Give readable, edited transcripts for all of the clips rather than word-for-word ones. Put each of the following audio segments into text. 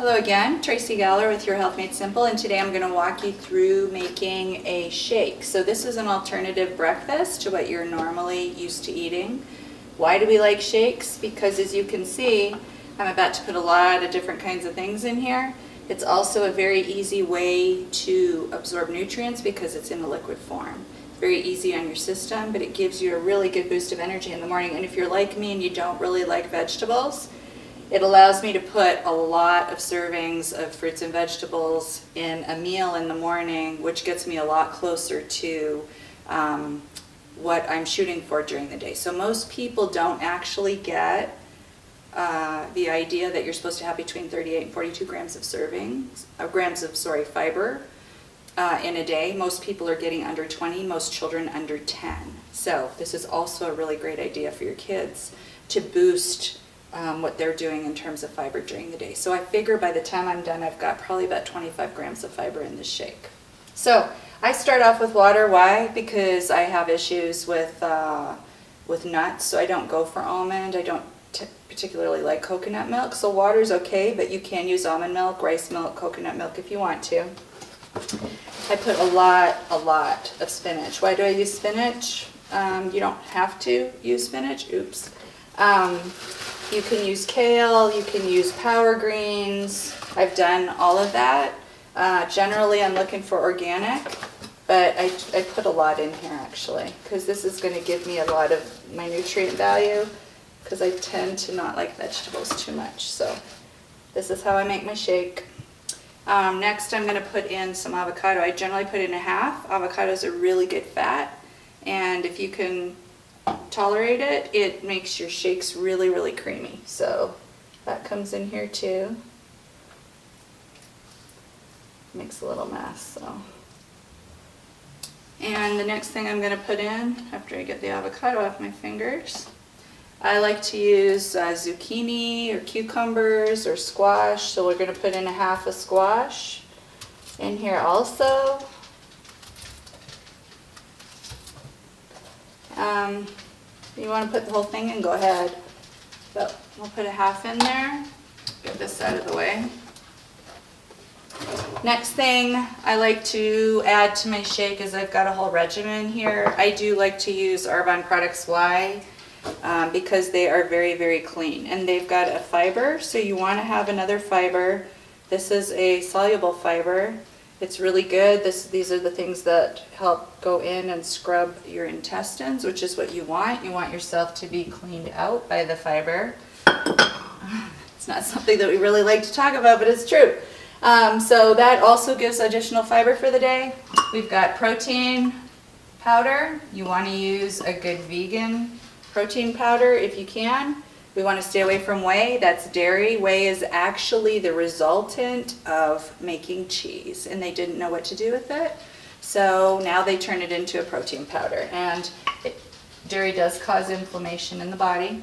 Hello again, Tracy Galler with Your Health Made Simple, and today I'm going to walk you through making a shake. So this is an alternative breakfast to what you're normally used to eating. Why do we like shakes? Because as you can see, I'm about to put a lot of different kinds of things in here. It's also a very easy way to absorb nutrients because it's in a liquid form. It's very easy on your system, but it gives you a really good boost of energy in the morning. And if you're like me and you don't really like vegetables, it allows me to put a lot of servings of fruits and vegetables in a meal in the morning, which gets me a lot closer to what I'm shooting for during the day. So most people don't actually get the idea that you're supposed to have between 38 and 42 grams of fiber in a day. Most people are getting under 20, most children under 10. So this is also a really great idea for your kids to boost what they're doing in terms of fiber during the day. So I figure by the time I'm done, I've got probably about 25 grams of fiber in this shake. So I start off with water. Why? Because I have issues with nuts, so I don't go for almond. I don't particularly like coconut milk, so water's okay, but you can use almond milk, rice milk, coconut milk if you want to. I put a lot of spinach. Why do I use spinach? You don't have to use spinach. Oops. You can use kale, you can use power greens. I've done all of that. Generally I'm looking for organic, but I put a lot in here actually, because this is going to give me a lot of my nutrient value, because I tend to not like vegetables too much. So this is how I make my shake. Next I'm going to put in some avocado. I generally put in a half. Avocados are really good fat, and if you can tolerate it, it makes your shakes really, really creamy. So that comes in here too. Makes a little mess. So, and the next thing I'm going to put in after I get the avocado off my fingers, I like to use zucchini or cucumbers or squash. So we're going to put in a half a squash in here also. You want to put the whole thing in, go ahead. But we'll put a half in there. Get this out of the way. Next thing I like to add to my shake is I've got a whole regimen here. I do like to use Arbonne Products Y because they are very, very clean. And they've got a fiber, so you want to have another fiber. This is a soluble fiber. It's really good. These are the things that help go in and scrub your intestines, which is what you want. You want yourself to be cleaned out by the fiber. It's not something that we really like to talk about, but it's true. So that also gives additional fiber for the day. We've got protein powder. You want to use a good vegan protein powder if you can. We want to stay away from whey. That's dairy. Whey is actually the resultant of making cheese, and they didn't know what to do with it. So now they turn it into a protein powder. And dairy does cause inflammation in the body,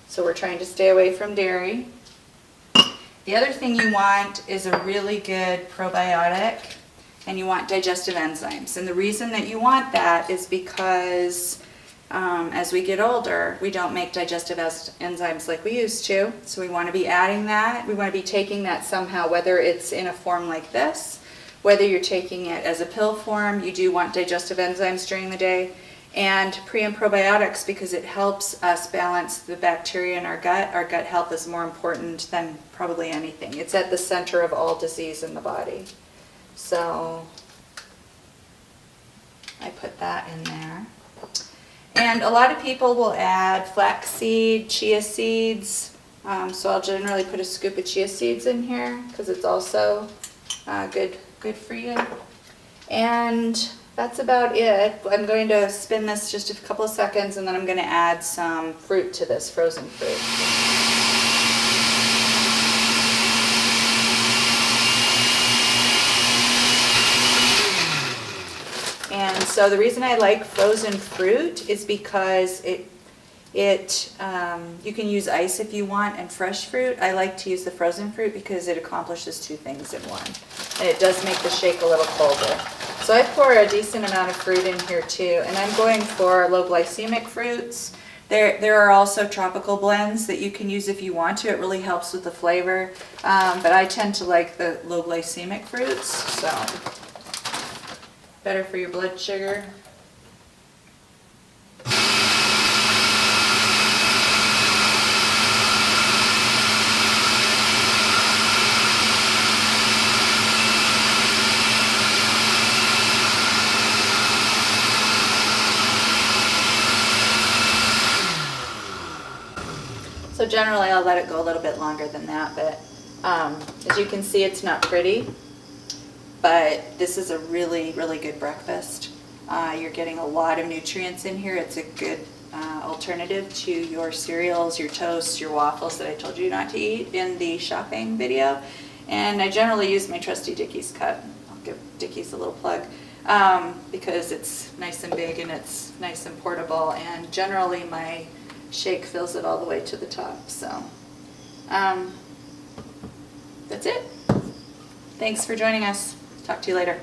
so we're trying to stay away from dairy. The other thing you want is a really good probiotic, and you want digestive enzymes. And the reason that you want that is because as we get older, we don't make digestive enzymes like we used to, so we want to be adding that. We want to be taking that somehow, whether it's in a form like this, whether you're taking it as a pill form. You do want digestive enzymes during the day, and pre and probiotics, because it helps us balance the bacteria in our gut. Our gut health is more important than probably anything. It's at the center of all disease in the body. So I put that in there. And a lot of people will add flaxseed, chia seeds. So I'll generally put a scoop of chia seeds in here because it's also good for you. And that's about it. I'm going to spin this just a couple of seconds, and then I'm going to add some fruit to this, frozen fruit. And so the reason I like frozen fruit is because you can use ice if you want, and fresh fruit. I like to use the frozen fruit because it accomplishes two things in one. And it does make the shake a little colder. So I pour a decent amount of fruit in here too, and I'm going for low glycemic fruits. There are also tropical blends that you can use if you want to. It really helps with the flavor. But I tend to like the low glycemic fruits, so better for your blood sugar. So generally I'll let it go a little bit longer than that, but as you can see, it's not pretty, but this is a really, really good breakfast. You're getting a lot of nutrients in here. It's a good alternative to your cereals, your toasts, your waffles that I told you not to eat in the shopping video. And I generally use my trusty Dickies cup. I'll give Dickies a little plug because it's nice and big and it's nice and portable, and generally my shake fills it all the way to the top. So that's it. Thanks for joining us. Talk to you later.